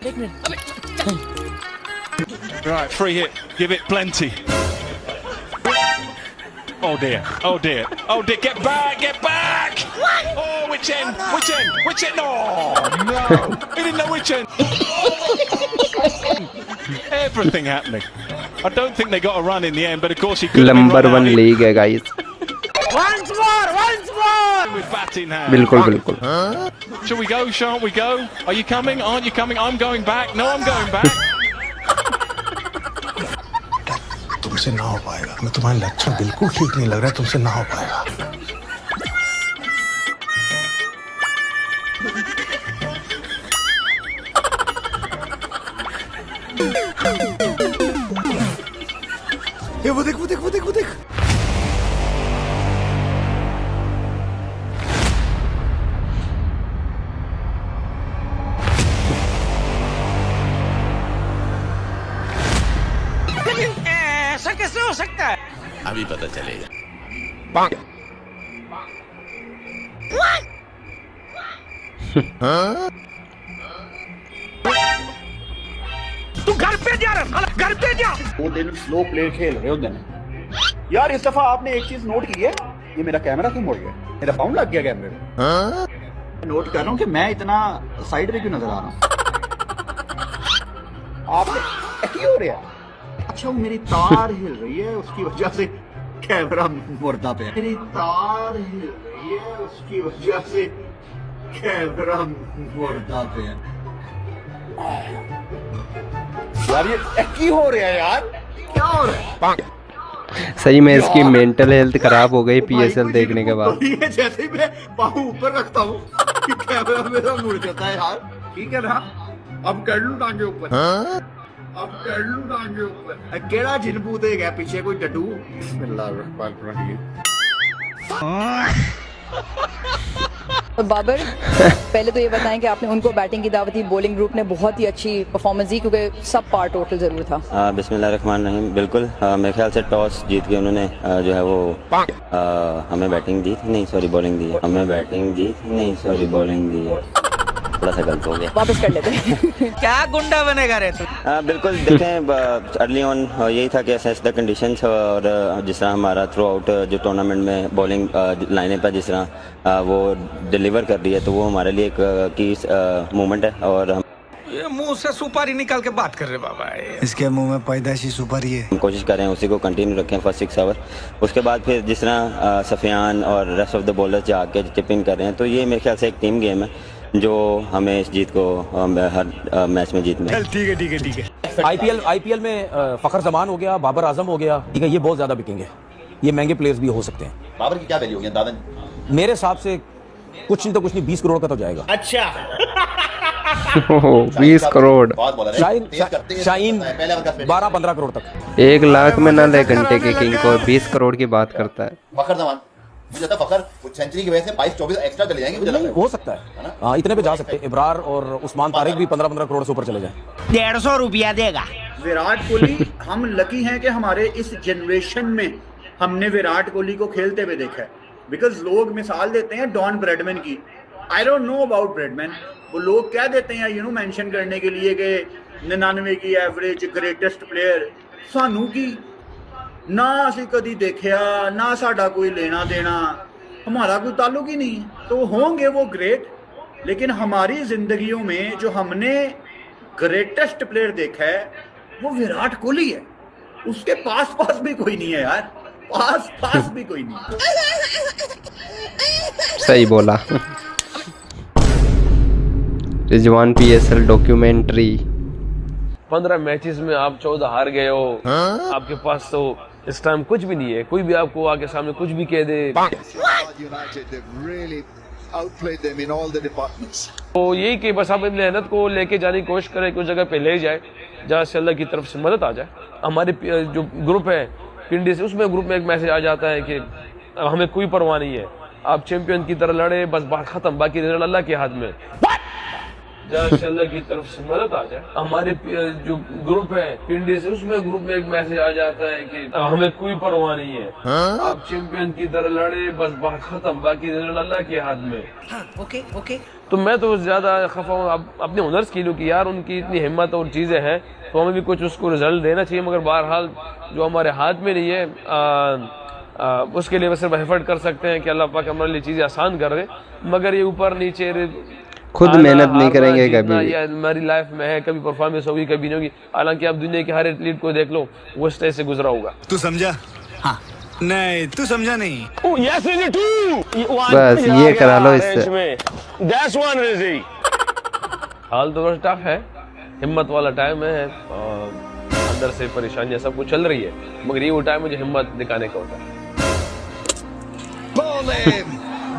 एक minute, Right, free hit. Give it plenty. Oh dear. Oh dear. Oh dear. Get back. Get back. Oh, which end? Which end? Which end? Oh no. He didn't know which end. Everything happening. I don't think they got a run in the end, but of course he could have been number run 1 out league है guys. once more with bat in hand. बिल्कुल बिल्कुल। Shall we go? Shan't we go? Are you coming? Aren't you coming? I'm going back. No, I'm going back. तुमसे ना हो पाएगा। मैं तुम्हारे लक्षण बिल्कुल ठीक नहीं लग रहा है, तुमसे ना हो पाएगा। ये वो देख वो देख वो देख वो देख। ऐसा कैसे हो सकता है? अभी पता चलेगा। तू घर पे जा रहा है, घर पे जा। 2 दिन स्लो प्ले खेल रहे हो दिन। यार इस दफा आपने एक चीज नोट की है, ये मेरा कैमरा क्यों मुड़ गया? मेरा पाउंड लग गया कैमरे में। नोट कर रहा हूँ कि मैं इतना साइड पे क्यों नजर आ रहा हूँ। आपने क्यों हो रहा है? अच्छा वो मेरी तार हिल रही है, उसकी वजह से कैमरा मुड़ता पे। मेरी तार हिल रही है, उसकी वजह से कैमरा मुड़ता पे। यार ये क्यों हो रहा है यार? क्या हो रहा है? सही में इसकी मेंटल हेल्थ खराब हो गई पीएसएल देखने के बाद। तो ये जैसे ही मैं बाहू ऊपर रखता हूँ कि कैमरा मेरा मुड़ जाता है यार। ठीक है ना, अब कर लूं टांगे ऊपर। अब कर लूं टांगे ऊपर। केड़ा जिनबू देगा पीछे कोई डड्डू। तो बाबर पहले तो ये बताएं कि आपने उनको बैटिंग की दावत दी, बॉलिंग ग्रुप ने बहुत ही अच्छी परफॉर्मेंस दी क्योंकि सब पार टोटल जरूर था। बिस्मिल्लाहिर्रहमानिर्रहीम। बिल्कुल मेरे ख्याल से टॉस जीत के उन्होंने जो है वो हमें बैटिंग दी थी, नहीं सॉरी बॉलिंग दी है। हमें बैटिंग दी थी, नहीं सॉरी बॉलिंग दी है। थोड़ा सा गलत हो गया, वापस कर लेते हैं। क्या गुंडा बनेगा रे तू? बिल्कुल देखें अर्ली ऑन यही था कि असेस द कंडीशंस, और जिस तरह हमारा थ्रू आउट जो टूर्नामेंट में बॉलिंग लाइनअप पर जिस तरह वो डिलीवर कर रही है, तो वो हमारे लिए एक की मोमेंट है। और हम ये मुंह से सुपारी निकाल के बात कर रहे बाबा। इसके मुंह में पैदाइशी सुपारी है। हम कोशिश कर रहे हैं उसी को कंटिन्यू रखें फर्स्ट 6 ओवर। उसके बाद फिर जिस तरह सफियान और रेस्ट ऑफ द बॉलर्स जाके चिप इन कर रहे हैं, तो ये मेरे ख्याल से एक टीम गेम है जो हमें इस जीत को हर मैच में जीतना है। ठीक है ठीक है ठीक है। आईपीएल में फखर जमान हो गया, बाबर आजम हो गया, ठीक है, ये बहुत ज्यादा बिकेंगे, ये महंगे प्लेयर्स भी हो सकते हैं। बाबर की क्या वैल्यू होगी दादा? मेरे हिसाब से कुछ नहीं तो कुछ नहीं 20 करोड़ का तो जाएगा। अच्छा 20 करोड़। शाहीन 12-15 करोड़ तक। 1 लाख में ना ले घंटे के किंग को, 20 करोड़ की बात करता है। फखर जमान मुझे लगता है फखर सेंचुरी की वजह से 22-24 एक्स्ट्रा चले जाएंगे मुझे लगता है। हो सकता है, हाँ इतने पे जा सकते हैं। इब्रार और उस्मान तारिक भी 15-15 करोड़ से ऊपर चले जाएं। 150 रुपया देगा विराट कोहली। हम लकी हैं कि हमारे इस जनरेशन में हमने विराट कोहली को खेलते हुए देखा है। बिकॉज लोग मिसाल देते हैं डॉन ब्रैडमैन की। I don't know about Bradman. वो लोग क्या देते हैं मेंशन करने के लिए कि 99 की एवरेज ग्रेटेस्ट प्लेयर। सानू की ना असी कदी देखा, ना साडा कोई लेना देना, हमारा कोई ताल्लुक ही नहीं है। तो होंगे वो ग्रेट, लेकिन हमारी जिंदगियों में जो हमने ग्रेटेस्ट प्लेयर देखा है वो विराट कोहली है। उसके पास भी कोई नहीं है यार, पास भी कोई नहीं। सही बोला। Rizwan PSL documentary. 15 मैचेस में आप 14 हार गए हो। आपके पास तो इस टाइम कुछ भी नहीं है। कोई भी आपको आके सामने कुछ भी कह दे, तो यही कि बस आप अपनी मेहनत को लेके जाने की कोशिश करें, कुछ जगह पे ले जाए जहाँ से अल्लाह की तरफ से मदद आ जाए। हमारे जो ग्रुप है पिंडी से, उसमें ग्रुप में एक मैसेज आ जाता है कि हमें कोई परवाह नहीं है, आप चैंपियन की तरह लड़े, बस बात खत्म, बाकी रिजल्ट अल्लाह के हाथ में। जहाँ से अल्लाह की तरफ से मदद आ जाए। हमारे जो ग्रुप है पिंडी से, उसमें ग्रुप में एक मैसेज आ जाता है कि हमें कोई परवाह नहीं है, आप चैंपियन की तरह लड़े, बस बात खत्म, बाकी रिजल्ट अल्लाह के हाथ में। ओके। तो मैं तो ज्यादा खफा हूँ अपने ओनर्स की, कि यार उनकी इतनी हिम्मत और चीजें हैं तो हमें भी कुछ उसको रिजल्ट देना चाहिए, मगर बहरहाल जो हमारे हाथ में नहीं है उसके लिए बस सिर्फ एफर्ट कर सकते हैं कि अल्लाह पाक हमारे लिए चीजें आसान कर दे, मगर ये ऊपर नीचे खुद मेहनत नहीं करेंगे कभी। ये हमारी लाइफ में है, कभी परफॉर्मेंस होगी कभी नहीं होगी। हालांकि आप दुनिया के हर एथलीट को देख लो, वो इस तरह से गुजरा होगा। तू समझा? हाँ। नहीं तू समझा नहीं। बस ये करा लो इससे। हाल तो बस टफ है, हिम्मत वाला टाइम है, अंदर से परेशानियां सब कुछ चल रही है, मगर ये वो टाइम मुझे हिम्मत दिखाने का होता है।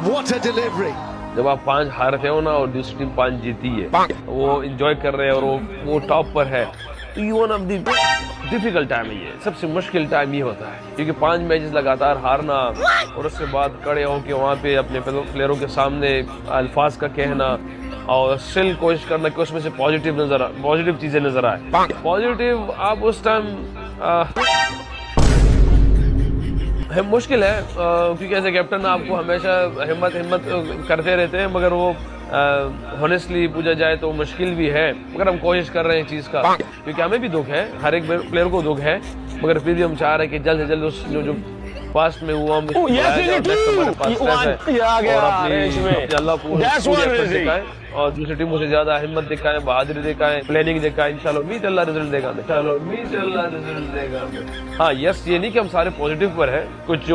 What a delivery! जब आप 5 हारते हो ना और दूसरी टीम 5 जीती है, वो एंजॉय कर रहे हैं और वो टॉप पर है, तो ये one of the difficult time है, ये सबसे मुश्किल टाइम ये होता है, क्योंकि 5 मैचेस लगातार हारना और उसके बाद खड़े होकर वहाँ पे अपने प्लेयरों के सामने अल्फाज का कहना और स्टिल कोशिश करना कि उसमें से पॉजिटिव चीजें नजर आए। पॉजिटिव आप उस टाइम मुश्किल है, क्योंकि एज ए कैप्टन आपको हमेशा हिम्मत करते रहते हैं, मगर वो ऑनेस्टली पूछा जाए तो मुश्किल भी है, मगर हम कोशिश कर रहे हैं चीज़ का, क्योंकि हमें भी दुख है, हर एक प्लेयर को दुख है, मगर फिर भी हम चाह रहे हैं कि जल्द से जल्द उस जो पास्ट में हुआ और दूसरी टीमों से ज्यादा हिम्मत दिखाएं, बहादुरी दिखाएं, प्लानिंग दिखाएं, इंशाल्लाह उम्मीद अल्लाह रिजल्ट देगा। हाँ यस, ये नहीं कि हम सारे पॉजिटिव पर है, कुछ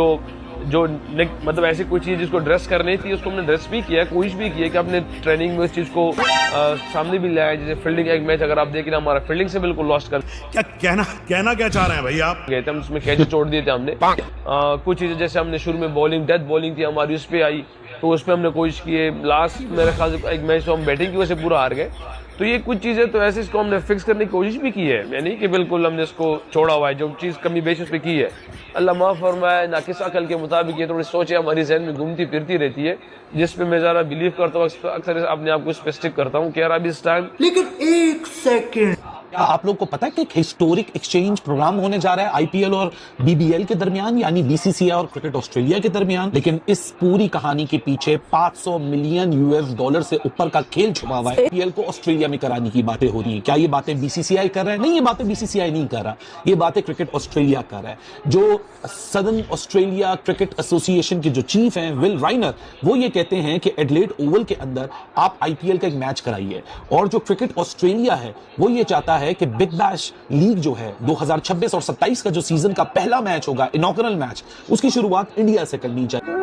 जो मतलब ऐसी कोई चीज जिसको ड्रेस करनी थी उसको हमने ड्रेस भी किया, कोशिश भी की कि अपने ट्रेनिंग में उस चीज को सामने भी लाया। जैसे फील्डिंग, एक मैच अगर आप देखें हमारा फील्डिंग से बिल्कुल लॉस्ट कर कहना क्या चाह रहे हैं भाई आप? गए थे हम, उसमें कैच छोड़ दिए थे हमने। कुछ चीजें जैसे हमने शुरू में बॉलिंग, डेथ बॉलिंग थी हमारी, उस पर आई तो उस पर हमने कोशिश की है। लास्ट मेरे ख्याल से एक मैच तो हम बैटिंग की वजह से पूरा हार गए, तो ये कुछ चीजें तो ऐसे इसको हमने फिक्स करने की कोशिश भी की है, यानी कि बिल्कुल हमने इसको छोड़ा हुआ है, जो चीज कमी बेसिस पे की है अल्लाह माफ फरमाए, नाकिस अकल के मुताबिक ये थोड़ी सोचें हमारी जहन में घूमती फिरती रहती है, जिस पे मैं ज़रा बिलीव करता हूँ, अक्सर अपने आप को स्पेसिफिक करता हूँ कि यार अभी इस टाइम। लेकिन एक सेकंड, क्या आप लोग को पता है कि एक हिस्टोरिक एक्सचेंज प्रोग्राम होने जा रहा है आईपीएल और बीबीएल के दरमियान, यानी बीसीसीआई और क्रिकेट ऑस्ट्रेलिया के दरमियान? लेकिन इस पूरी कहानी के पीछे $500 मिलियन US से ऊपर का खेल छुपा हुआ है। आईपीएल को ऑस्ट्रेलिया में कराने की बातें हो रही है। क्या ये बातें बीसीसीआई कर रहा है? नहीं, ये बातें बीसीसीआई नहीं कर रहा, ये बातें क्रिकेट ऑस्ट्रेलिया कर रहा है। जो सदर्न ऑस्ट्रेलिया क्रिकेट एसोसिएशन के जो चीफ हैं विल राइनर, वो ये कहते हैं कि एडलेड ओवल के अंदर आप आईपीएल का एक मैच कराइए, और जो क्रिकेट ऑस्ट्रेलिया है वो ये चाहता है कि बिग बैश लीग जो है 2026 और 27 का जो सीजन का पहला मैच होगा, इनॉग्रल मैच, उसकी शुरुआत इंडिया से करनी चाहिए।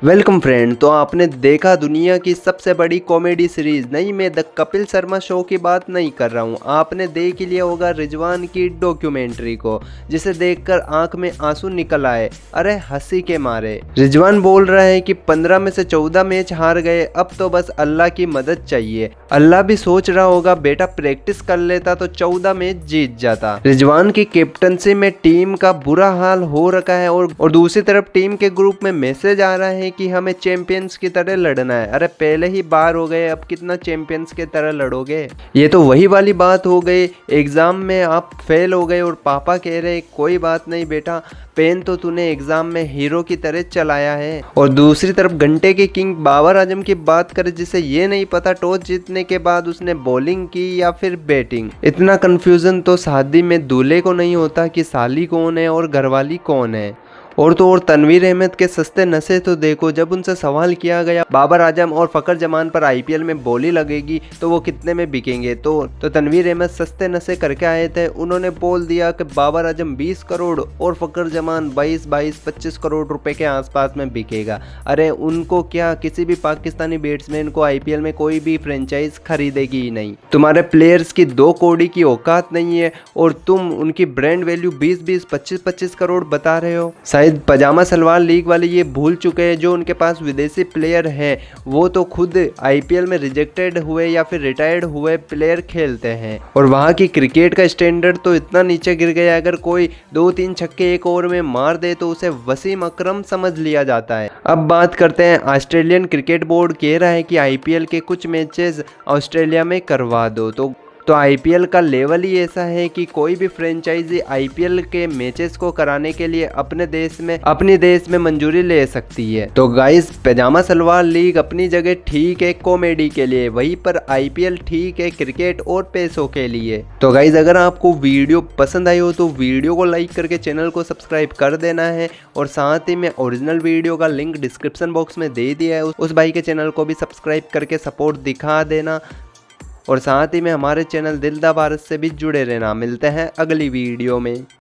Welcome friend. तो आपने देखा दुनिया की सबसे बड़ी कॉमेडी सीरीज, नहीं मैं द कपिल शर्मा शो की बात नहीं कर रहा हूँ, आपने देख लिया होगा रिजवान की डॉक्यूमेंट्री को, जिसे देखकर आंख में आंसू निकल आए, अरे हंसी के मारे। रिजवान बोल रहे हैं कि 15 में से 14 मैच हार गए, अब तो बस अल्लाह की मदद चाहिए। अल्लाह भी सोच रहा होगा बेटा प्रैक्टिस कर लेता तो 14 मैच जीत जाता। रिजवान की कैप्टनसी में टीम का बुरा हाल हो रखा है, और दूसरी तरफ टीम के ग्रुप में मैसेज आ रहा है कि हमें चैंपियंस की तरह लड़ना है। अरे पहले ही बार हो गए, अब कितना चैंपियंस की तरह लड़ोगे? ये तो वही वाली बात हो गई, एग्जाम में आप फेल हो गए और पापा कह रहे कोई बात नहीं बेटा, पेन तो तूने एग्जाम में हीरो की तरह चलाया है। और दूसरी तरफ घंटे के किंग बाबर आजम की बात करें, जिसे ये नहीं पता टॉस जीतने के बाद उसने बॉलिंग की या फिर बैटिंग। इतना कंफ्यूजन तो शादी में दूल्हे को नहीं होता कि साली कौन है और घरवाली कौन है। और तो और तनवीर अहमद के सस्ते नशे तो देखो, जब उनसे सवाल किया गया बाबर आजम और फखर जमान पर आईपीएल में बोली लगेगी तो वो कितने में बिकेंगे, तो तनवीर अहमद सस्ते नशे करके आए थे, उन्होंने बोल दिया कि बाबर आजम 20 करोड़ और फखर जमान 22-25 करोड़ रुपए के आसपास में बिकेगा। अरे उनको क्या, किसी भी पाकिस्तानी बैट्समैन को आईपीएल में कोई भी फ्रेंचाइज खरीदेगी ही नहीं। तुम्हारे प्लेयर्स की 2 कौड़ी की औकात नहीं है और तुम उनकी ब्रांड वैल्यू 20-25 करोड़ बता रहे हो। गाइस पजामा सलवार लीग वाले ये भूल चुके हैं जो उनके पास विदेशी प्लेयर हैं वो तो खुद आईपीएल में रिजेक्टेड हुए या फिर रिटायर्ड हुए प्लेयर खेलते हैं, और वहाँ की क्रिकेट का स्टैंडर्ड तो इतना नीचे गिर गया अगर कोई 2-3 छक्के एक ओवर में मार दे तो उसे वसीम अकरम समझ लिया जाता है। अब बात करते हैं, ऑस्ट्रेलियन क्रिकेट बोर्ड कह रहा है कि आईपीएल के कुछ मैचेस ऑस्ट्रेलिया में करवा दो, तो आईपीएल का लेवल ही ऐसा है कि कोई भी फ्रेंचाइजी आईपीएल के मैचेस को कराने के लिए अपने देश में मंजूरी ले सकती है। तो गाइस पजामा सलवार लीग अपनी जगह ठीक है कॉमेडी के लिए, वहीं पर आईपीएल ठीक है क्रिकेट और पैसों के लिए। तो गाइस अगर आपको वीडियो पसंद आई हो तो वीडियो को लाइक करके चैनल को सब्सक्राइब कर देना है, और साथ ही में ओरिजिनल वीडियो का लिंक डिस्क्रिप्शन बॉक्स में दे दिया है, उस भाई के चैनल को भी सब्सक्राइब करके सपोर्ट दिखा देना, और साथ ही में हमारे चैनल दिल दा भारत से भी जुड़े रहना। मिलते हैं अगली वीडियो में।